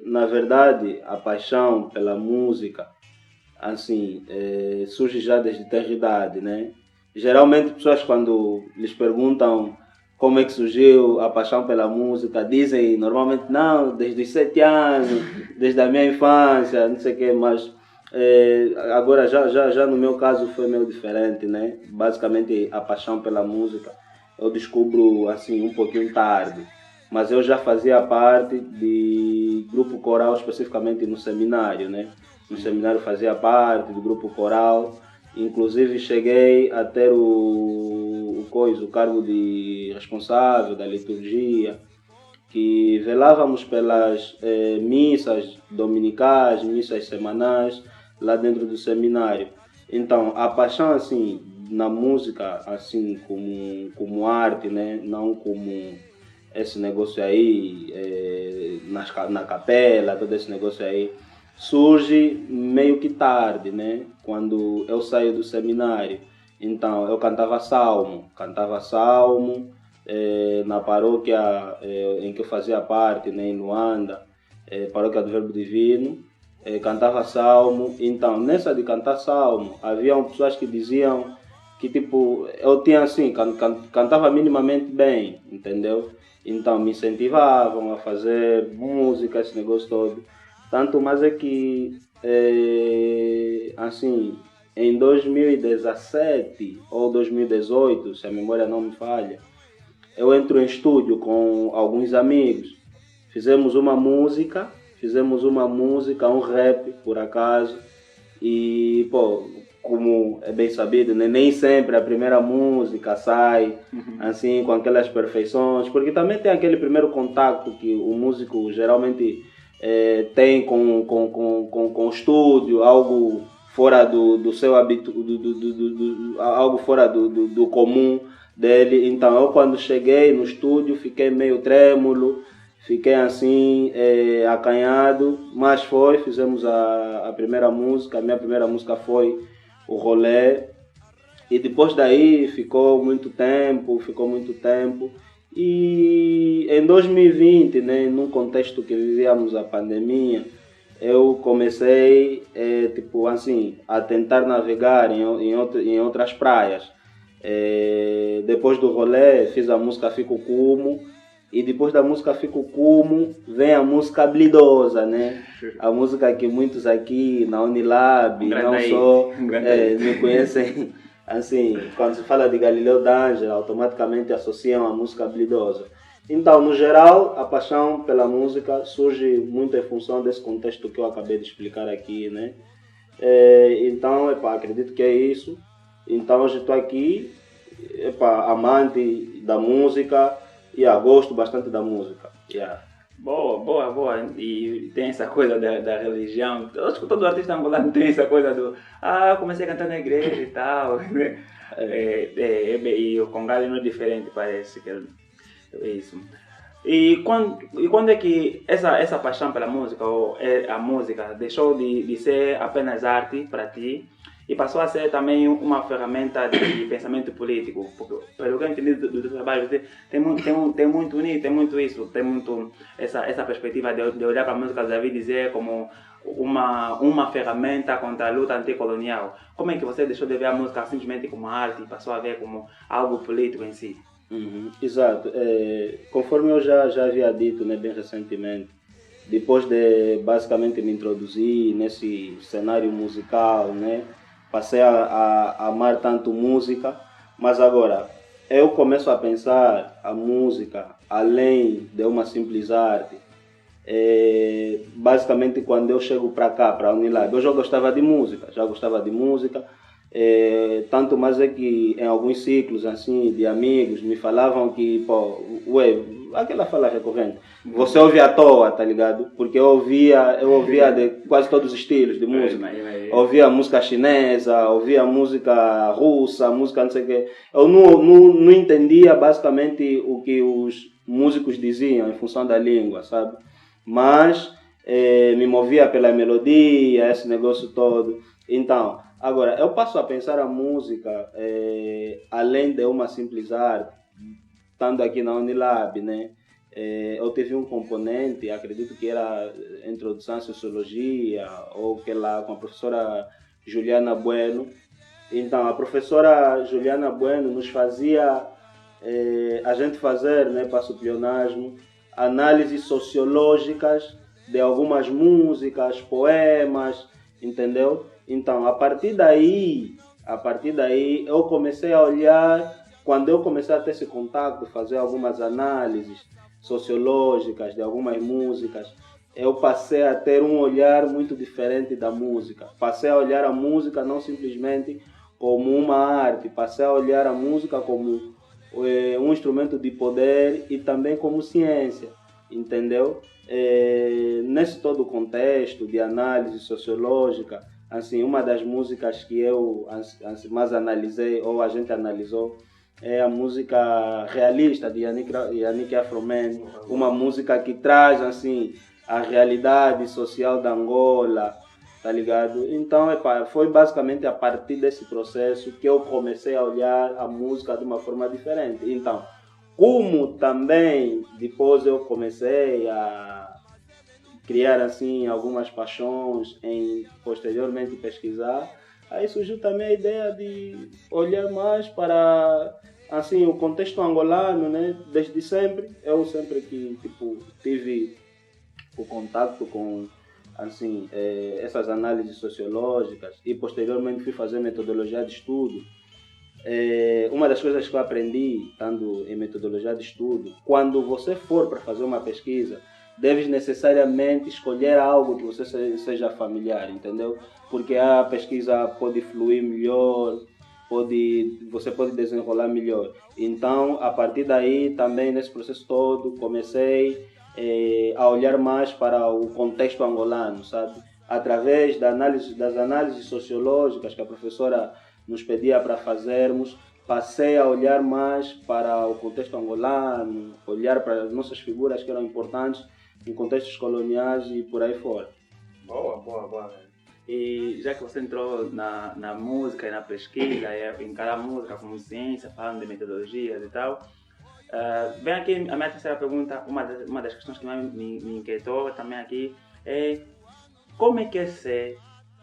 na verdade, a paixão pela música, assim, surge já desde ter idade, né? Geralmente, pessoas quando lhes perguntam como é que surgiu a paixão pela música, dizem normalmente, não, desde os 7 anos, desde a minha infância, não sei o quê, mas agora já no meu caso foi meio diferente, né? Basicamente, a paixão pela música eu descubro, assim, um pouquinho tarde. Mas eu já fazia parte de grupo coral, especificamente no seminário, né? No seminário fazia parte do grupo coral, inclusive cheguei a ter o cargo de responsável da liturgia, que velávamos pelas missas dominicais, missas semanais, lá dentro do seminário. Então, a paixão, assim, na música, assim, como arte, né? Não como esse negócio aí, na capela, todo esse negócio aí, surge meio que tarde, né? Quando eu saio do seminário. Então, eu cantava salmo na paróquia em que eu fazia parte, né, em Luanda, paróquia do Verbo Divino, cantava salmo. Então, nessa de cantar salmo, haviam pessoas que diziam que, tipo, eu tinha assim, cantava minimamente bem, entendeu? Então me incentivavam a fazer música, esse negócio todo. Tanto mais é que, assim, em 2017 ou 2018, se a memória não me falha, eu entro em estúdio com alguns amigos. Fizemos uma música, um rap, por acaso, e, pô, como é bem sabido, né? Nem sempre a primeira música sai assim com aquelas perfeições, porque também tem aquele primeiro contato que o músico geralmente tem com o estúdio, algo fora do seu hábito, algo fora do comum dele. Então eu quando cheguei no estúdio fiquei meio trêmulo, fiquei assim, acanhado, mas fizemos a primeira música. A minha primeira música foi o Rolê, e depois daí ficou muito tempo. E em 2020, né, num contexto que vivíamos a pandemia, eu comecei, tipo assim, a tentar navegar em outras praias. Depois do Rolê, fiz a música Fico Cumo, e depois da música Fico Cumo, vem a música Habilidosa, né? A música que muitos aqui na Unilab, não só, me conhecem, assim, quando se fala de Galileu D'Angela, automaticamente associam a música Habilidosa. Então, no geral, a paixão pela música surge muito em função desse contexto que eu acabei de explicar aqui, né? Então, acredito que é isso. Então, hoje estou aqui, amante da música, e gosto bastante da música. Yeah. Boa. E tem essa coisa da religião. Eu acho que todo artista angolano tem essa coisa do eu comecei a cantar na igreja e tal. E o Congado não é diferente, parece que é isso. E quando é que essa paixão pela música, ou a música, deixou de ser apenas arte para ti e passou a ser também uma ferramenta de pensamento político? Porque, pelo que eu entendi do teu trabalho, tem muito isso, tem muito essa perspectiva de olhar para a música e dizer como uma ferramenta contra a luta anticolonial. Como é que você deixou de ver a música simplesmente como arte e passou a ver como algo político em si? Exato. Conforme eu já havia dito, né, bem recentemente, depois de basicamente me introduzir nesse cenário musical, né, passei a amar tanto música, mas agora eu começo a pensar a música além de uma simples arte. Basicamente quando eu chego para cá, para a Unilab, eu já gostava de música, tanto mais é que em alguns ciclos assim de amigos me falavam que, aquela fala recorrente, você ouve à toa, tá ligado? Porque eu ouvia de quase todos os estilos de música. Ouvia música chinesa, ouvia música russa, música não sei o quê. Eu não entendia basicamente o que os músicos diziam em função da língua, sabe? Mas me movia pela melodia, esse negócio todo. Então, agora, eu passo a pensar a música além de uma simples arte, estando aqui na Unilab, né? eu tive um componente, acredito que era introdução à sociologia, ou que lá com a professora Juliana Bueno. Então, a professora Juliana Bueno nos fazia a gente fazer, né, para o pleonasmo, análises sociológicas de algumas músicas, poemas, entendeu? Então, a partir daí, eu comecei a olhar, quando eu comecei a ter esse contato, fazer algumas análises sociológicas de algumas músicas, eu passei a ter um olhar muito diferente da música. Passei a olhar a música não simplesmente como uma arte, passei a olhar a música como um instrumento de poder e também como ciência, entendeu? Nesse todo o contexto de análise sociológica, assim, uma das músicas que eu mais analisei, ou a gente analisou, é a música realista de Yannick Afroman, uma música que traz assim a realidade social da Angola, tá ligado? Então, foi basicamente a partir desse processo que eu comecei a olhar a música de uma forma diferente. Então, como também depois eu comecei a criar assim algumas paixões em posteriormente pesquisar, aí surgiu também a ideia de olhar mais para assim o contexto angolano, né? Desde sempre, eu sempre que tive o contato com assim essas análises sociológicas e posteriormente fui fazer metodologia de estudo. Uma das coisas que eu aprendi estando em metodologia de estudo, quando você for para fazer uma pesquisa, deves necessariamente escolher algo que você seja familiar, entendeu? Porque a pesquisa pode fluir melhor, você pode desenrolar melhor. Então, a partir daí, também nesse processo todo, comecei a olhar mais para o contexto angolano, sabe? Através das análises sociológicas que a professora nos pedia para fazermos, passei a olhar mais para o contexto angolano, olhar para as nossas figuras que eram importantes em contextos coloniais e por aí fora. Boa. E já que você entrou na música e na pesquisa, em cada música como ciência, falando de metodologias e tal, vem aqui a minha terceira pergunta, uma das questões que mais me inquietou também aqui é como é que é ser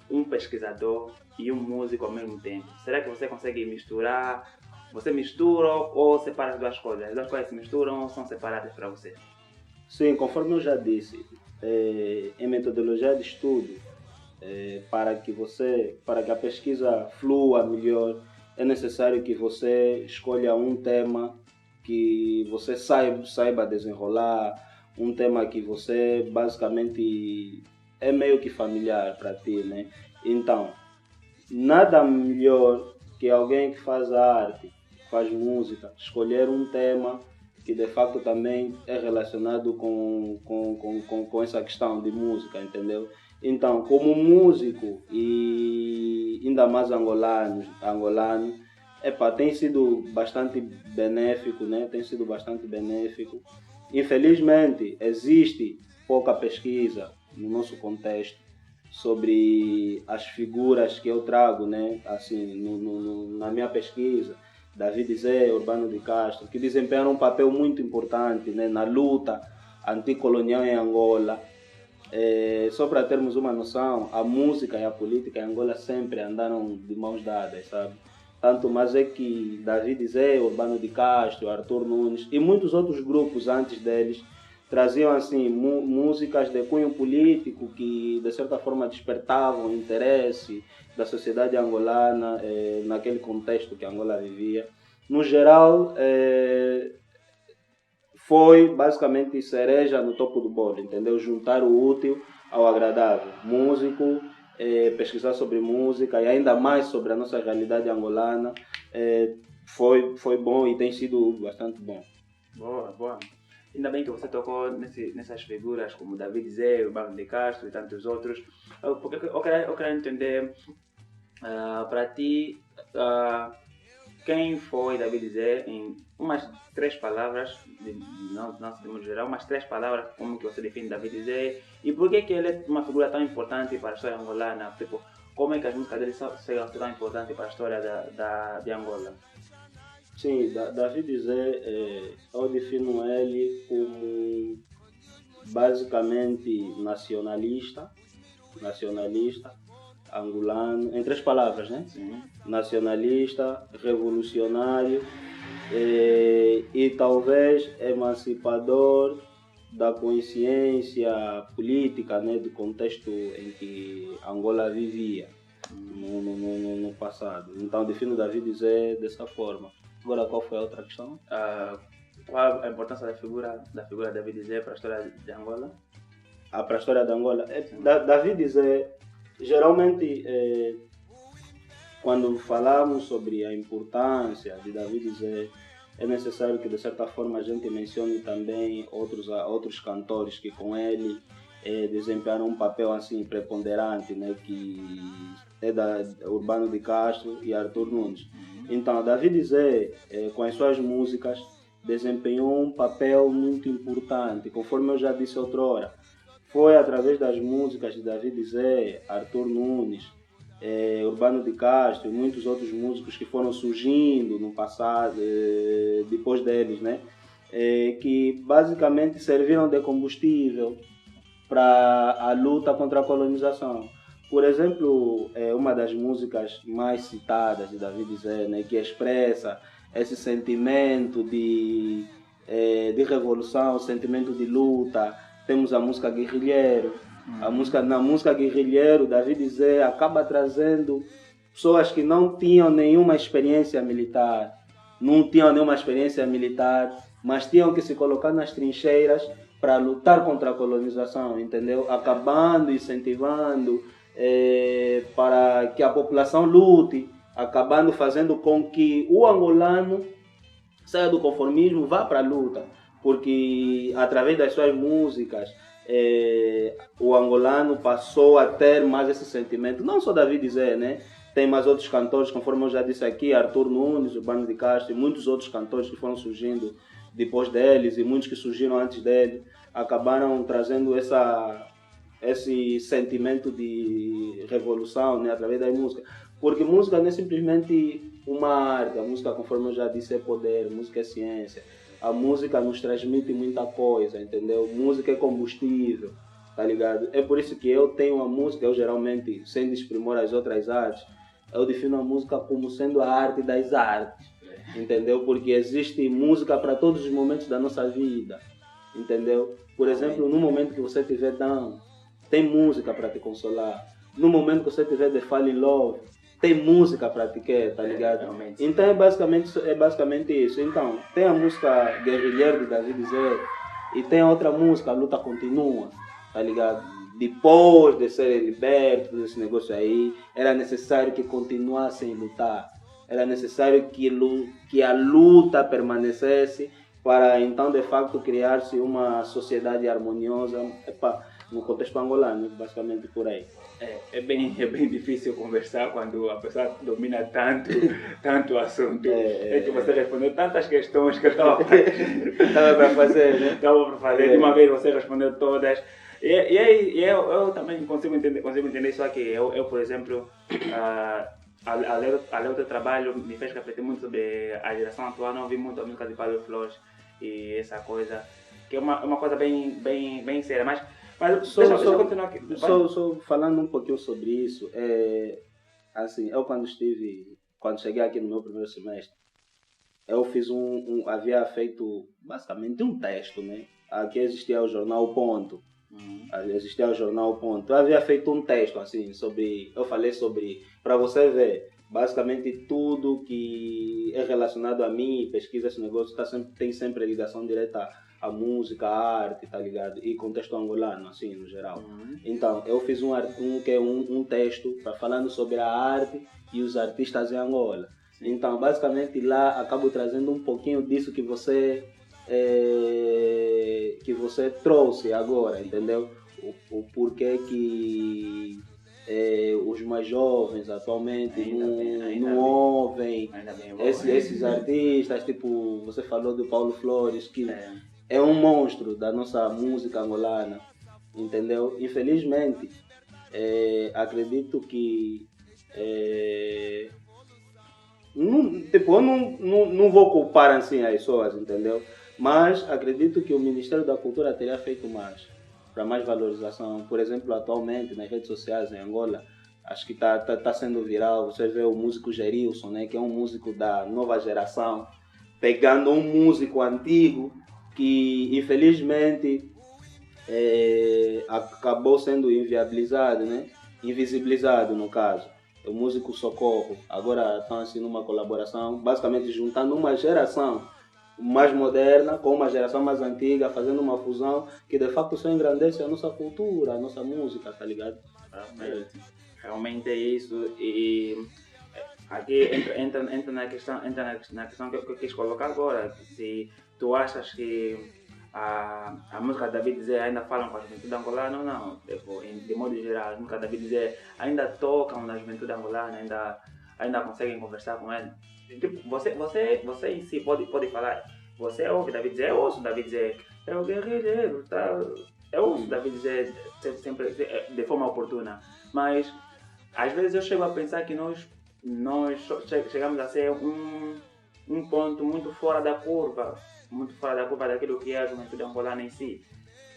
um pesquisador e um músico ao mesmo tempo? Será que você consegue misturar? Você mistura ou separa as duas coisas? As duas coisas se misturam ou são separadas para você? Sim, conforme eu já disse, em metodologia de estudo, para que a pesquisa flua melhor, é necessário que você escolha um tema que você saiba desenrolar, um tema que você basicamente é meio que familiar para ti, né? Então, nada melhor que alguém que faz arte, faz música, escolher um tema que de facto também é relacionado com essa questão de música, entendeu? Então, como músico e ainda mais angolano, tem sido bastante benéfico, né? Tem sido bastante benéfico. Infelizmente, existe pouca pesquisa no nosso contexto sobre as figuras que eu trago, né? Assim, na minha pesquisa, David Zé, Urbano de Castro, que desempenharam um papel muito importante, né, na luta anticolonial em Angola. Só para termos uma noção, a música e a política em Angola sempre andaram de mãos dadas, sabe? Tanto mais é que David Zé, Urbano de Castro, Arthur Nunes e muitos outros grupos antes deles traziam assim músicas de cunho político que de certa forma despertavam o interesse da sociedade angolana naquele contexto que Angola vivia. No geral, foi basicamente cereja no topo do bolo, entendeu? Juntar o útil ao agradável. Músico, pesquisar sobre música e ainda mais sobre a nossa realidade angolana, foi bom e tem sido bastante bom. Boa. Ainda bem que você tocou nessas figuras como David Zé, Urbano de Castro e tantos outros, porque eu quero entender para ti quem foi David Zé em umas 3 palavras, não de modo geral, umas 3 palavras como que você define David Zé e por que ele é uma figura tão importante para a história angolana, tipo, como é que as músicas dele são tão importantes para a história de Angola? Sim, David Zé, eu defino ele como basicamente nacionalista, angolano, em três palavras, né? Sim. Nacionalista, revolucionário e talvez emancipador da consciência política, né, do contexto em que Angola vivia no passado. Então defino David Zé dessa forma. Agora, qual foi a outra questão? Qual a importância da figura de David Zé para a história de Angola? Para a história de Angola. David Zé, geralmente, quando falamos sobre a importância de David Zé, é necessário que, de certa forma, a gente mencione também outros cantores que com ele desempenharam um papel assim preponderante, né, que é da Urbano de Castro e Arthur Nunes. Então, David Zé, com as suas músicas, desempenhou um papel muito importante, conforme eu já disse outrora. Foi através das músicas de David Zé, Arthur Nunes, Urbano de Castro e muitos outros músicos que foram surgindo no passado, depois deles, né? Que basicamente serviram de combustível para a luta contra a colonização. Por exemplo, uma das músicas mais citadas de David Zé, né, que expressa esse sentimento de revolução, sentimento de luta, temos a música Guerrilheiro. Na música Guerrilheiro, David Zé acaba trazendo pessoas que não tinham nenhuma experiência militar, mas tinham que se colocar nas trincheiras para lutar contra a colonização, entendeu? Acabando, incentivando para que a população lute, acabando fazendo com que o angolano saia do conformismo, vá para a luta, porque através das suas músicas o angolano passou a ter mais esse sentimento, não só David Zé, né? Tem mais outros cantores, conforme eu já disse aqui, Arthur Nunes, Urbano de Castro e muitos outros cantores que foram surgindo depois deles e muitos que surgiram antes dele, acabaram trazendo esse sentimento de revolução, né, através da música. Porque música não é simplesmente uma arte, a música, conforme eu já disse, é poder, música é ciência. A música nos transmite muita coisa, entendeu? Música é combustível, tá ligado? É por isso que eu tenho a música, eu geralmente, sem desprimor as outras artes, eu defino a música como sendo a arte das artes, entendeu? Porque existe música para todos os momentos da nossa vida, entendeu? Por exemplo, no momento que você estiver down, tem música para te consolar. No momento que você estiver de fall in love, tem música para te querer, tá ligado? Então é basicamente isso. Então, tem a música Guerrilheiro de David Zé e tem a outra música, A Luta Continua, tá ligado? Depois de serem libertos desse negócio aí, era necessário que continuassem a lutar. Era necessário que a luta permanecesse para então, de facto, criar-se uma sociedade harmoniosa no contexto angolano, basicamente por aí. É bem difícil conversar quando a pessoa domina tanto o assunto. É que você respondeu tantas questões que eu estava para fazer, né? Estava para fazer. De uma vez você respondeu todas. E eu também consigo entender isso aqui. Eu por exemplo, a ler o teu trabalho me fez refletir muito sobre a geração atual. Não ouvi muito a música de Paulo Flores e essa coisa, que é uma coisa bem séria. Mas deixa eu continuar aqui. Só falando um pouquinho sobre isso, assim, eu quando cheguei aqui no meu primeiro semestre, eu fiz havia feito basicamente um texto, né? Aqui existia o jornal Ponto. Eu havia feito um texto assim eu falei sobre, para você ver, basicamente tudo que é relacionado a mim, pesquisa, esse negócio tem sempre ligação direta à música, à arte, tá ligado? E contexto angolano, assim, no geral. Então, eu fiz um texto falando sobre a arte e os artistas em Angola. Então, basicamente lá acabo trazendo um pouquinho disso que você trouxe agora, entendeu? O porquê que os mais jovens atualmente não ouvem esses artistas, tipo, você falou do Paulo Flores, que é um monstro da nossa música angolana, entendeu? Infelizmente, acredito que Tipo, eu não vou culpar assim as pessoas, entendeu? Mas acredito que o Ministério da Cultura teria feito mais, para mais valorização. Por exemplo, atualmente nas redes sociais em Angola, acho que tá sendo viral. Você vê o músico Gerilson, né, que é um músico da nova geração, pegando um músico antigo que infelizmente acabou sendo inviabilizado, né? Invisibilizado no caso. O músico Socorro. Agora estão assim numa colaboração, basicamente juntando uma geração mais moderna com uma geração mais antiga, fazendo uma fusão que de facto só engrandece a nossa cultura, a nossa música, tá ligado? Realmente é isso. E aqui entra na questão que eu quis colocar agora. Se tu achas que a música da David Zé ainda falam com a juventude angolana ou não? Tipo, de modo geral, a música da David Zé ainda tocam na juventude angolana, ainda conseguem conversar com ele. Tipo, você em si pode falar, você ouve David Zé, eu ouço David Zé, é o guerreiro, tá? Eu ouço David Zé sempre de forma oportuna, mas às vezes eu chego a pensar que nós chegamos a ser um ponto muito fora da curva daquilo que é a juventude angolana em si.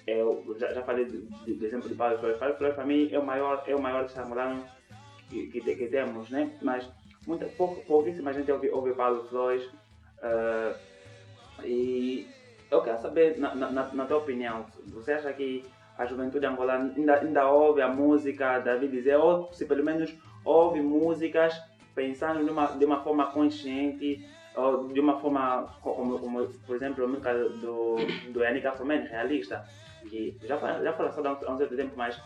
Eu já falei do exemplo de Paulo Flores. Paulo Flores para mim é o maior dos angolanos que temos, né? Mas pouquíssima gente ouve Paulo Flores. E eu quero saber, na tua opinião, você acha que a juventude angolana ainda ouve a música da David Zé, ou se pelo menos ouve músicas pensando de uma forma consciente, ou de uma forma como por exemplo a música do Yannick Afroman, realista, que já foi lançada há um certo tempo, mas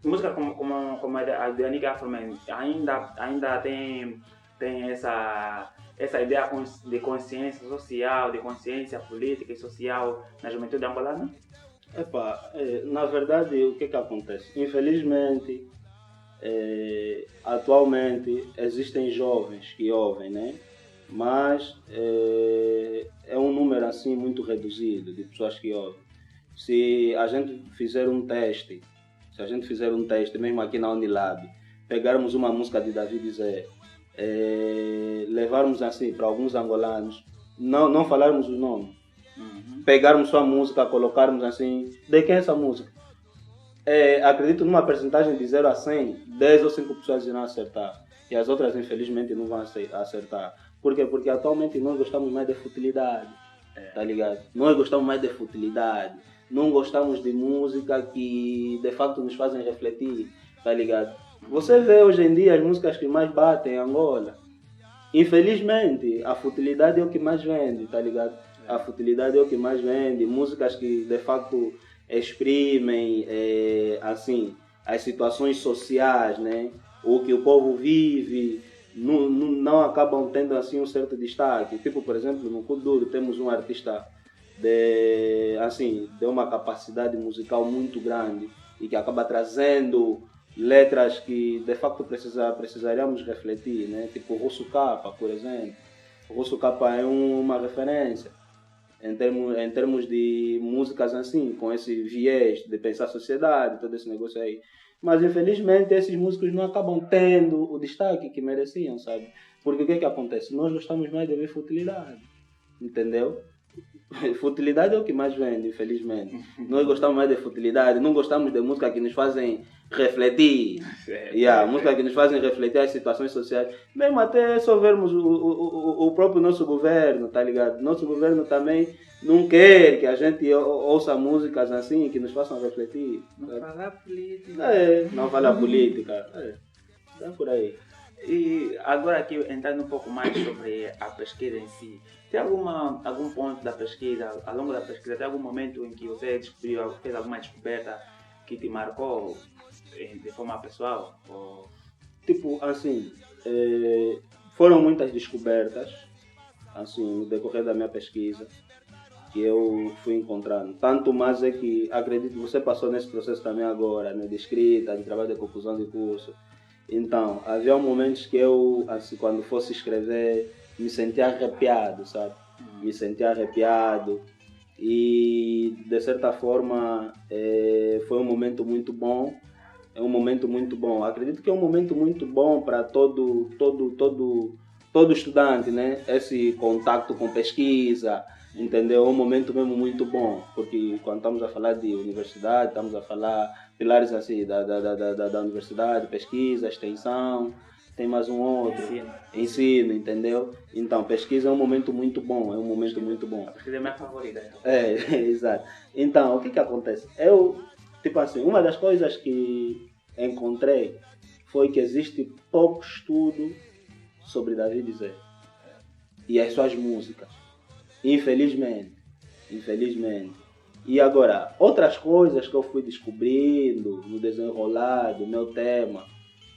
música como a do Yannick Afroman ainda tem essa ideia de consciência social, de consciência política e social na juventude angolana? Na verdade, o que acontece? Infelizmente, atualmente existem jovens que ouvem, né? Mas é um número assim muito reduzido de pessoas que ouvem. Se a gente fizer um teste, mesmo aqui na Unilab, pegarmos uma música de David Zé, levarmos assim para alguns angolanos, não falarmos o nome, pegarmos sua música, colocarmos assim, de quem é essa música? Acredito numa percentagem de 0 a 100, 10 ou 5 pessoas irão acertar. E as outras, infelizmente, não vão acertar. Por quê? Porque atualmente nós gostamos mais de futilidade, tá ligado? Nós gostamos mais de futilidade. Não gostamos de música que, de facto, nos fazem refletir, tá ligado? Você vê hoje em dia as músicas que mais batem em Angola. Infelizmente, a futilidade é o que mais vende, tá ligado? A futilidade é o que mais vende. Músicas que, de facto, exprimem assim as situações sociais, né? O que o povo vive, não acabam tendo assim um certo destaque. Tipo, por exemplo, no Kuduro temos um artista de uma capacidade musical muito grande e que acaba trazendo letras que de facto precisaríamos refletir, né? Tipo o Russo Capa, por exemplo. O Russo Capa é uma referência em termos de músicas assim, com esse viés de pensar a sociedade, todo esse negócio aí. Mas infelizmente esses músicos não acabam tendo o destaque que mereciam, sabe? Porque o que acontece? Nós gostamos mais de ver futilidade, entendeu? Futilidade é o que mais vende, infelizmente. Nós gostamos mais de futilidade, não gostamos de música que nos fazem refletir. Música que nos fazem refletir as situações sociais. Mesmo até só vermos o próprio nosso governo, tá ligado? Nosso governo também não quer que a gente ouça músicas assim que nos façam refletir. Não falar política. Não falar política. É por aí. E agora aqui entrando um pouco mais sobre a pesquisa em si, tem algum ponto da pesquisa, ao longo da pesquisa, tem algum momento em que você fez alguma descoberta que te marcou de forma pessoal? Tipo, assim, foram muitas descobertas, assim, no decorrer da minha pesquisa, que eu fui encontrando. Tanto mais é que, acredito que você passou nesse processo também agora, né, de escrita, de trabalho de conclusão de curso. Então, havia momentos que eu, assim, quando fosse escrever, me sentia arrepiado, sabe? Me sentia arrepiado e, de certa forma, foi um momento muito bom. É um momento muito bom. Acredito que é um momento muito bom para todo todo estudante, né? Esse contato com pesquisa, entendeu? É um momento mesmo muito bom, porque quando estamos a falar de universidade, estamos a falar pilares assim da universidade, pesquisa, extensão, tem mais um outro, ensino, entendeu? Então, pesquisa é um momento muito bom, é um momento muito bom. A pesquisa é a minha favorita. Então. Exato. Então, o que acontece? Eu, tipo assim, uma das coisas que encontrei foi que existe pouco estudo sobre David Zé e as suas músicas. Infelizmente. E agora, outras coisas que eu fui descobrindo no desenrolar do meu tema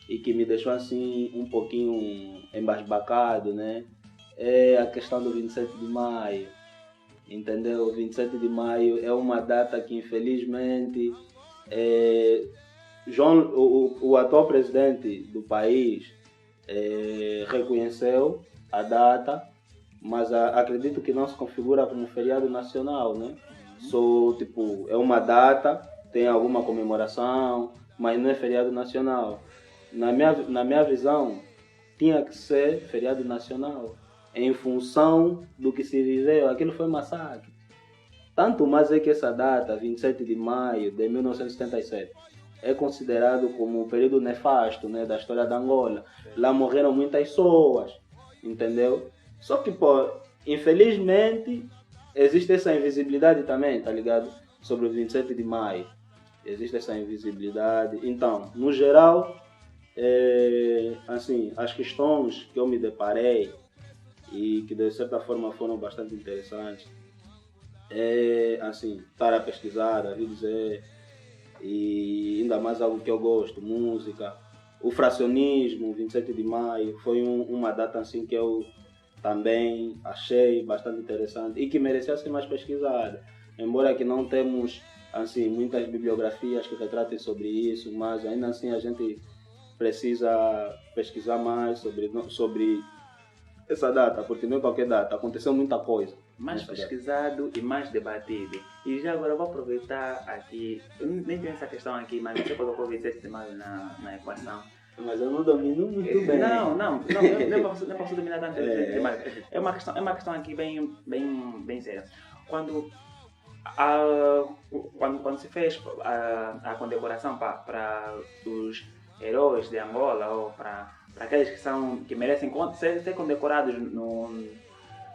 e que me deixou assim um pouquinho embasbacado, né? É a questão do 27 de maio. Entendeu? O 27 de maio é uma data que infelizmente o atual presidente do país reconheceu a data, mas acredito que não se configura como feriado nacional, né? Só, tipo, é uma data, tem alguma comemoração, mas não é feriado nacional. Na minha visão, tinha que ser feriado nacional, em função do que se viveu. Aquilo foi massacre. Tanto mais é que essa data, 27 de maio de 1977, é considerado como um período nefasto, né, da história da Angola. Lá morreram muitas pessoas, entendeu? Só que, pô, infelizmente, existe essa invisibilidade também, tá ligado? Sobre o 27 de maio. Existe essa invisibilidade. Então, no geral, assim, as questões que eu me deparei e que de certa forma foram bastante interessantes assim, estar a pesquisar, a dizer, e ainda mais algo que eu gosto, música. O fracionismo, 27 de maio, foi uma data assim que eu também achei bastante interessante e que merecia ser mais pesquisada. Embora que não temos assim, muitas bibliografias que retratem sobre isso, mas ainda assim a gente precisa pesquisar mais sobre essa data, porque não é qualquer data, aconteceu muita coisa. Mais pesquisado e mais debatido. E já agora eu vou aproveitar aqui, eu nem tenho essa questão aqui, mas você colocou 27 de maio na equação. Mas eu não domino muito bem. Não, eu nem posso dominar tanto 27 de maio. É uma questão aqui bem séria. Quando se fez a condecoração para os heróis de Angola, ou para aqueles que merecem ser condecorados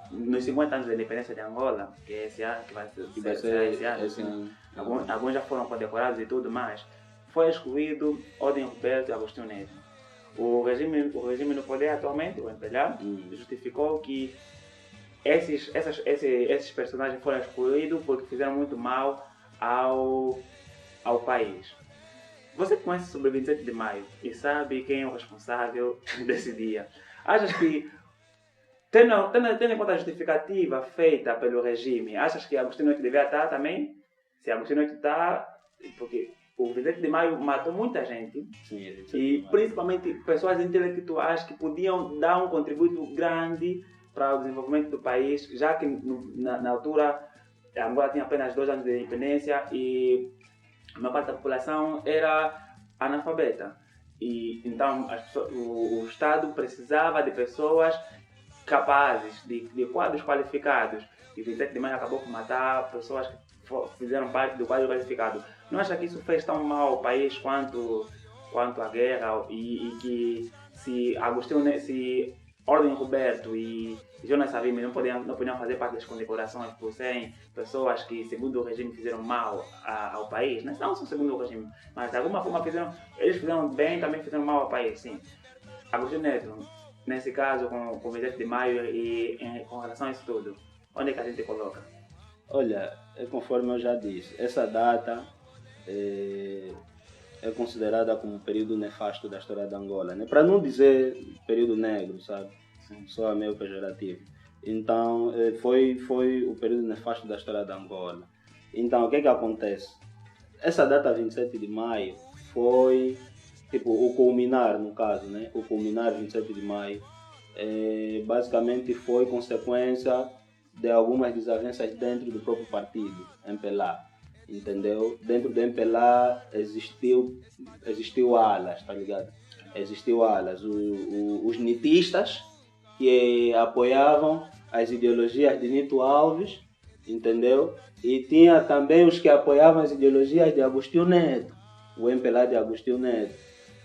nos 50 anos da independência de Angola, que é esse ano, que vai ser esse ano. Alguns já foram condecorados e tudo mais. Foi excluído Odem Roberto e Agostinho Neto. O regime no poder atualmente, o MPLA, justificou que esses personagens foram excluídos porque fizeram muito mal ao país. Você conhece sobre o 27 de maio e sabe quem é o responsável desse dia. Achas que, tendo em conta a justificativa feita pelo regime, achas que Agostinho Neto devia estar também? Se Agostinho Neto está, porque o 27 de maio matou muita gente. Sim, e principalmente pessoas intelectuais que podiam dar um contributo grande para o desenvolvimento do país, já que na altura a Angola tinha apenas 2 anos de independência e a maior parte da população era analfabeta. E então o Estado precisava de pessoas capazes, de quadros qualificados. E o 27 de maio acabou por matar pessoas que fizeram parte do quadro qualificado. Não acha que isso fez tão mal ao país quanto a guerra e que se Ordem Roberto e Jonas Savimbi não podiam fazer parte das condecorações por serem pessoas que, segundo o regime, fizeram mal ao país? Não só segundo o regime, mas de alguma forma eles fizeram bem, também fizeram mal ao país, sim. Agostinho Neto, nesse caso, com o 27 de maio e com relação a isso tudo, onde é que a gente coloca? Olha, conforme eu já disse, essa data é considerada como um período nefasto da história da Angola, né? Para não dizer período negro, sabe? Só meio pejorativo. Então, foi o período nefasto da história da Angola. Então, o que acontece? Essa data 27 de maio foi tipo o culminar, no caso, né? O culminar 27 de maio basicamente foi consequência de algumas desavenças dentro do próprio partido, MPLA. Entendeu? Dentro do MPLA existiu alas, tá ligado? Existiu alas. Os nitistas, que apoiavam as ideologias de Nito Alves, entendeu? E tinha também os que apoiavam as ideologias de Agostinho Neto, o MPLA de Agostinho Neto.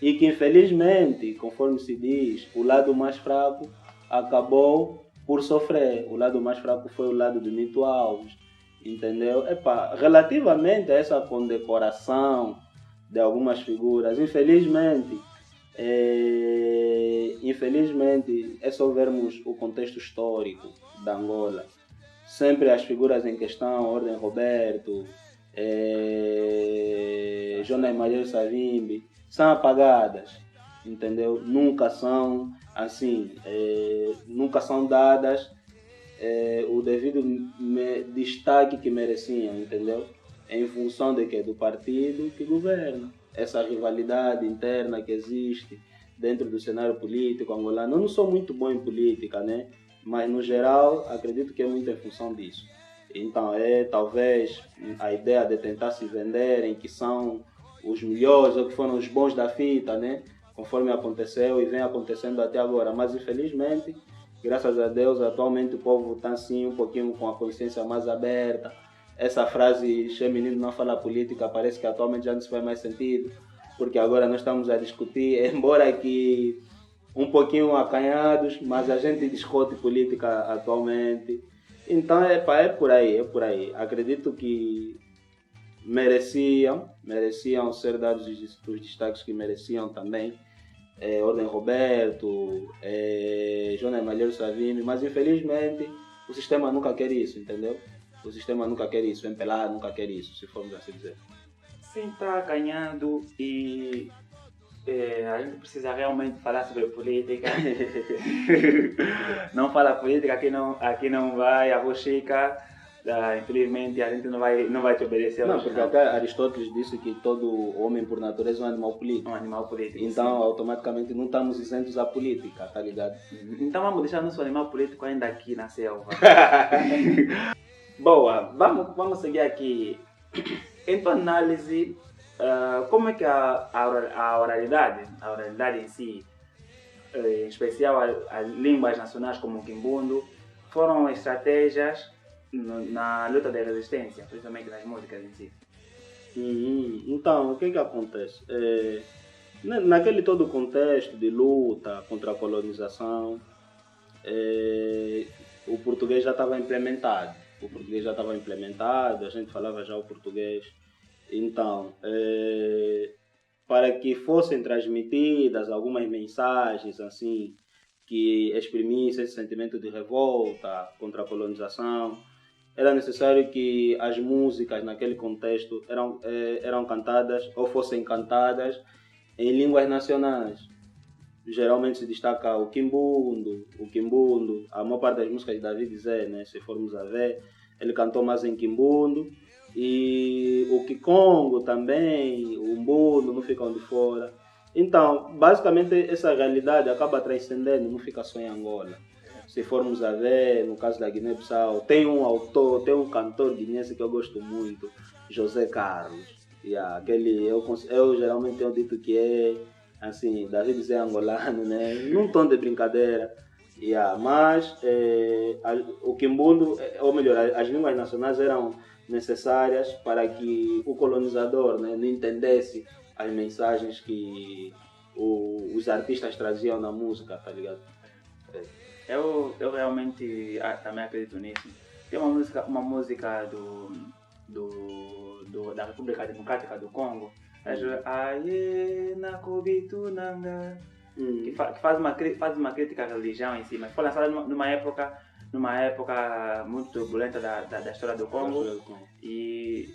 E que infelizmente, conforme se diz, o lado mais fraco acabou por sofrer. O lado mais fraco foi o lado do Nito Alves, entendeu? Relativamente a essa condecoração de algumas figuras, infelizmente é só vermos o contexto histórico da Angola. Sempre as figuras em questão, Ordem Roberto, Jonas Malheiro Savimbi, são apagadas, entendeu? Nunca são assim, nunca são dadas o devido destaque que mereciam, entendeu? Em função de quê? Do partido que governa. Essa rivalidade interna que existe dentro do cenário político angolano. Eu não sou muito bom em política, né? Mas no geral acredito que é muito em função disso. Então talvez a ideia de tentar se venderem que são os melhores ou que foram os bons da fita, né? Conforme aconteceu e vem acontecendo até agora. Mas infelizmente, graças a Deus, atualmente o povo está assim um pouquinho com a consciência mais aberta. Essa frase, "Che menino não fala política", parece que atualmente já não se faz mais sentido, porque agora nós estamos a discutir, embora que um pouquinho acanhados, mas a gente discute política atualmente. Então é por aí. Acredito que mereciam ser dados os destaques que mereciam também. Ordem Roberto, Jonas Malheiro Savimbi, mas infelizmente o sistema nunca quer isso, entendeu? O sistema nunca quer isso, o MPLA nunca quer isso, se formos assim dizer. Sim, está ganhando e a gente precisa realmente falar sobre política. Não fala política, aqui não vai, a Chica, infelizmente a gente não vai te obedecer. Não, porque até Aristóteles disse que todo homem por natureza é um animal político. Um animal político. Então, sim. Automaticamente não estamos isentos à política, tá ligado? Então vamos deixar nosso animal político ainda aqui na selva. Boa, vamos seguir aqui. Em tua análise, como é que a oralidade em si, em especial as línguas nacionais como o Quimbundo, foram estratégias na luta da resistência, principalmente nas músicas em si? Então, o que acontece? Naquele todo contexto de luta contra a colonização, o português já estava implementado. A gente falava já o português. Então, para que fossem transmitidas algumas mensagens assim, que exprimissem esse sentimento de revolta contra a colonização, era necessário que as músicas naquele contexto eram cantadas ou fossem cantadas em línguas nacionais. Geralmente se destaca o Quimbundo, a maior parte das músicas de David Zé, né, se formos a ver, ele cantou mais em Quimbundo, e o Kikongo também, o Umbundo, não ficam de fora. Então, basicamente, essa realidade acaba transcendendo, não fica só em Angola. Se formos a ver, no caso da Guiné-Bissau, tem um cantor guinense que eu gosto muito, José Carlos. Eu geralmente tenho dito que é assim, David Zé angolano, né? Num tom de brincadeira. Mas o Quimbundo, ou melhor, as línguas nacionais eram necessárias para que o colonizador, né, não entendesse as mensagens que os artistas traziam na música, tá ligado? Eu realmente também acredito nisso. Tem uma música da República Democrática do Congo, Aye na Kobitunanga, que faz uma crítica à religião em si, mas foi lançada numa época muito turbulenta da história do Congo. E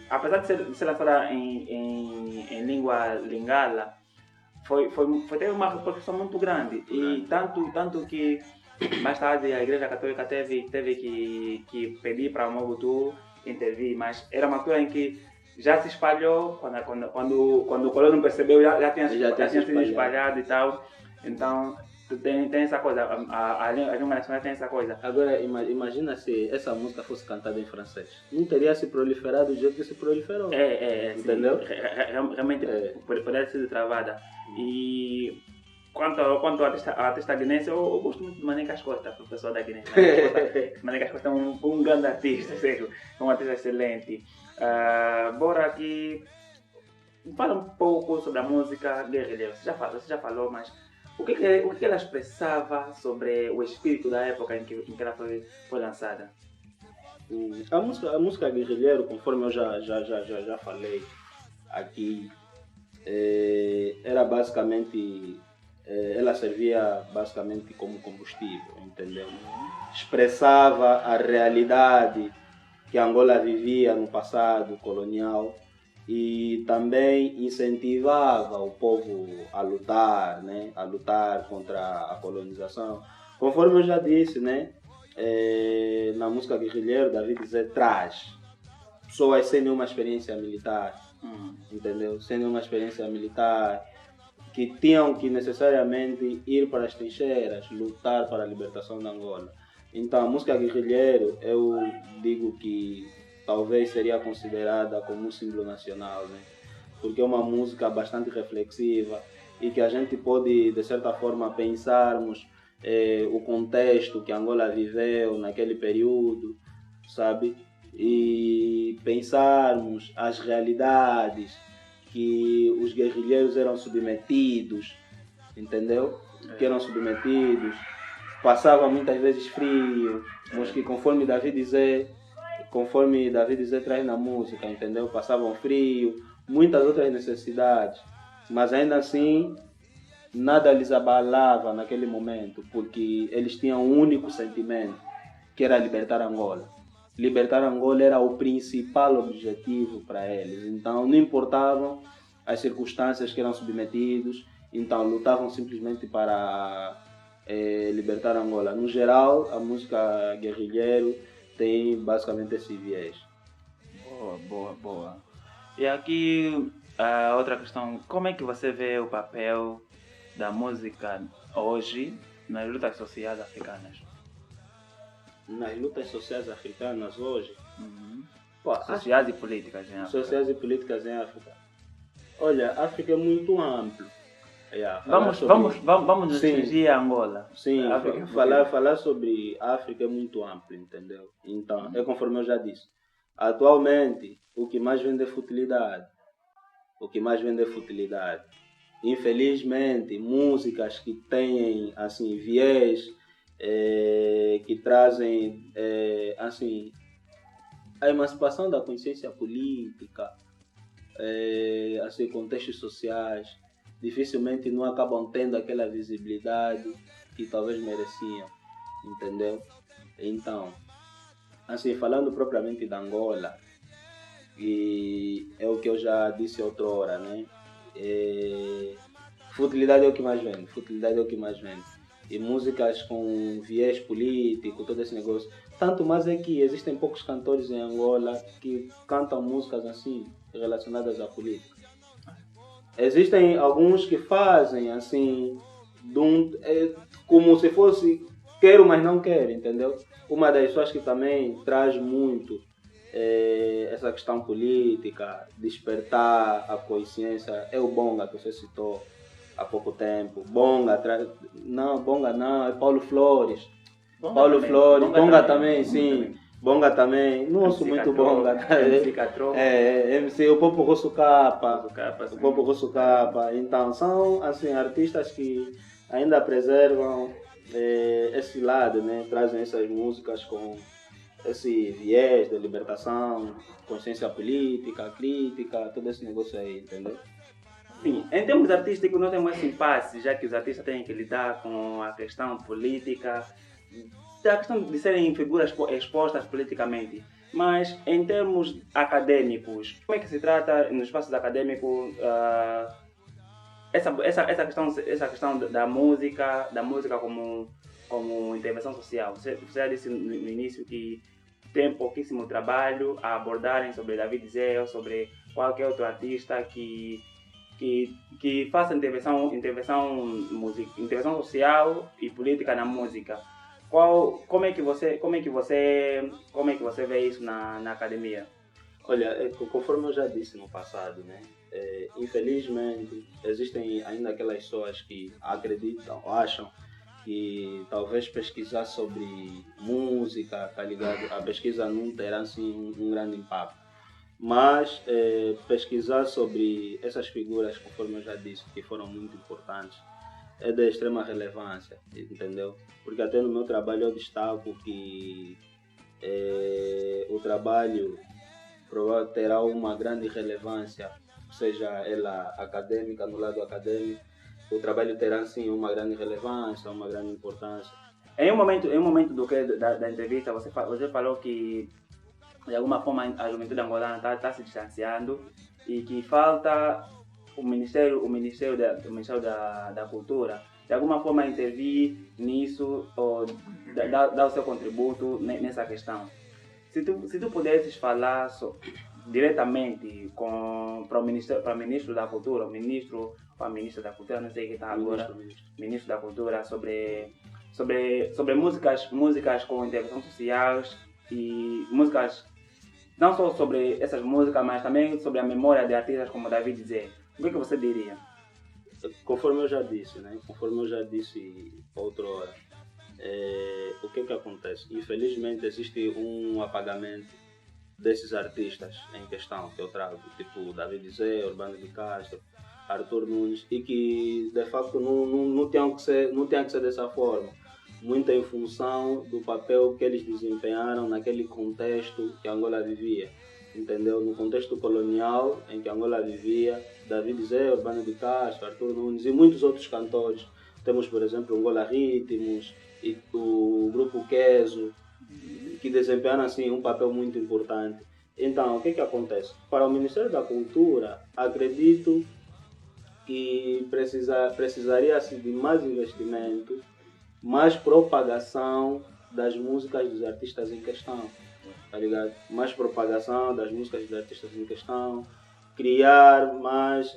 apesar de ser lançada em língua lingala, teve uma repercussão muito grande. E tanto que mais tarde a Igreja Católica teve que pedir para o Mobutu intervir, mas era uma altura em que já se espalhou, quando o colono percebeu, já tinha sido espalhado e tal. Então tem essa coisa, a língua nacional tem essa coisa. Agora imagina se essa música fosse cantada em francês, não teria se proliferado do jeito que se proliferou. Entendeu? Realmente poderia ser travada. E Quanto ao artista guinense, eu gosto muito de Manecas Costa, professor da Guiné. Manecas Costa é um grande artista, sério, é um artista excelente. Bora aqui, fala um pouco sobre a música guerrilheira. Você já falou, mas o que ela expressava sobre o espírito da época em que ela foi lançada? A música guerrilheiro, conforme eu já falei aqui, era basicamente, ela servia basicamente como combustível, entendeu? Expressava a realidade que Angola vivia no passado colonial e também incentivava o povo a lutar, né? A lutar contra a colonização. Conforme eu já disse, né? Na música guerrilheiro, David Zé traz pessoas sem nenhuma experiência militar, entendeu? Sem nenhuma experiência militar, que tinham que necessariamente ir para as trincheiras, lutar para a libertação de Angola. Então, a música guerrilheiro, eu digo que talvez seria considerada como um símbolo nacional, né? Porque é uma música bastante reflexiva e que a gente pode, de certa forma, pensarmos o contexto que Angola viveu naquele período, sabe? E pensarmos as realidades que os guerrilheiros eram submetidos, entendeu? Que eram submetidos, passava muitas vezes frio, mas que conforme David dizer traz na música, entendeu? Passavam frio, muitas outras necessidades, mas ainda assim nada lhes abalava naquele momento, porque eles tinham um único sentimento, que era libertar Angola. Libertar Angola era o principal objetivo para eles. Então não importavam as circunstâncias que eram submetidos, então lutavam simplesmente para libertar Angola. No geral, a música guerrilheiro tem basicamente esse viés. Boa. E aqui a outra questão, como é que você vê o papel da música hoje nas lutas sociais africanas? Nas lutas sociais africanas hoje, Sociais e políticas em África. Sociais e políticas em África. Olha, a África é muito amplo. Vamos nos restringir a Angola. Sim, falar sobre África é muito amplo, entendeu? Então, é conforme eu já disse. Atualmente, o que mais vende é futilidade. Infelizmente, músicas que têm assim viés, que trazem assim a emancipação da consciência política, assim contextos sociais, dificilmente não acabam tendo aquela visibilidade que talvez mereciam, entendeu? Então, assim falando propriamente da Angola, e é o que eu já disse outrora, né? Futilidade é o que mais vende. E músicas com viés político, todo esse negócio. Tanto mais é que existem poucos cantores em Angola que cantam músicas assim, relacionadas à política. Existem alguns que fazem assim, como se fosse quero, mas não quero, entendeu? Uma das pessoas que também traz muito essa questão política, despertar a consciência, é o Bonga, que você citou há pouco tempo. Bonga não, é Paulo Flores. Bonga também, sim. Bonga também, não ouço muito Bonga. MC, o Popo Rosso Capa. Então, são assim, artistas que ainda preservam esse lado, né? Trazem essas músicas com esse viés de libertação, consciência política, crítica, todo esse negócio aí, entendeu? Sim, em termos artísticos nós temos esse impasse, já que os artistas têm que lidar com a questão política, a questão de serem figuras expostas politicamente. Mas em termos acadêmicos, como é que se trata nos espaços acadêmicos essa questão da música como intervenção social? Você já disse no início que tem pouquíssimo trabalho a abordarem sobre David Zé, sobre qualquer outro artista que faça intervenção social e política na música. Como é que você vê isso na academia? Olha, conforme eu já disse no passado, né? infelizmente, existem ainda aquelas pessoas que acreditam, acham que talvez pesquisar sobre música, tá ligado? A pesquisa não terá assim um grande impacto. Mas pesquisar sobre essas figuras, conforme eu já disse, que foram muito importantes, é de extrema relevância, entendeu? Porque até no meu trabalho eu destaco que o trabalho terá uma grande relevância, seja ela acadêmica, no lado acadêmico, o trabalho terá sim uma grande relevância, uma grande importância. Em um momento da entrevista, você falou que de alguma forma a juventude angolana está se distanciando e que falta o Ministério da Cultura de alguma forma intervir nisso ou dar o seu contributo nessa questão. Se tu pudesses falar diretamente para o Ministro da Cultura, o Ministro ou a Ministra da Cultura, não sei quem está agora, Ministro da Cultura, sobre músicas com intervenção sociais e músicas, não só sobre essas músicas, mas também sobre a memória de artistas como David Zé. O que você diria? Conforme eu já disse outrora, o que acontece? Infelizmente existe um apagamento desses artistas em questão que eu trago, tipo David Zé, Urbano de Castro, Arthur Nunes, e que de facto não tem que ser dessa forma, muito em função do papel que eles desempenharam naquele contexto que Angola vivia, entendeu? No contexto colonial em que Angola vivia, David Zé, Urbano de Castro, Arthur Nunes e muitos outros cantores. Temos, por exemplo, Angola Ritmos e o grupo Queso, que desempenharam assim, um papel muito importante. Então, o que acontece? Para o Ministério da Cultura, acredito que precisaria assim, de mais investimento, mais propagação das músicas dos artistas em questão, tá ligado? Mais propagação das músicas dos artistas em questão, criar mais,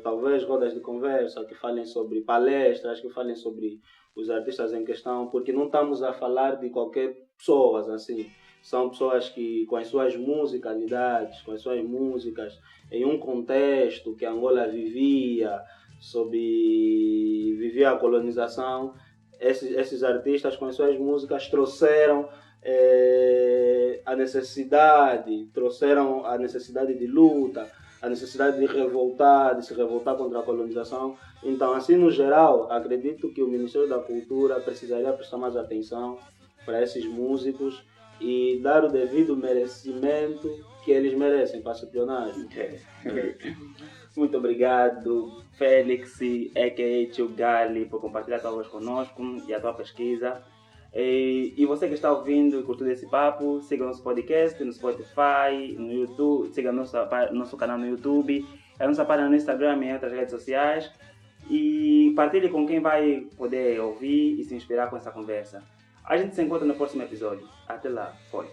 talvez, rodas de conversa que falem sobre palestras, que falem sobre os artistas em questão, porque não estamos a falar de qualquer pessoas, assim. São pessoas que, com as suas musicalidades, com as suas músicas, em um contexto que Angola vivia a colonização, esses artistas com as suas músicas trouxeram a necessidade de luta, a necessidade de se revoltar contra a colonização. Então, assim, no geral, acredito que o Ministério da Cultura precisaria prestar mais atenção para esses músicos e dar o devido merecimento que eles merecem para essa espionagem. Muito obrigado, Félix, a.k.a. Tio Gali, por compartilhar a tua voz conosco e a tua pesquisa. E você que está ouvindo e curtindo esse papo, siga nosso podcast no Spotify, no YouTube, siga nosso canal no YouTube, a nossa página no Instagram e em outras redes sociais. E partilhe com quem vai poder ouvir e se inspirar com essa conversa. A gente se encontra no próximo episódio. Até lá. Foi.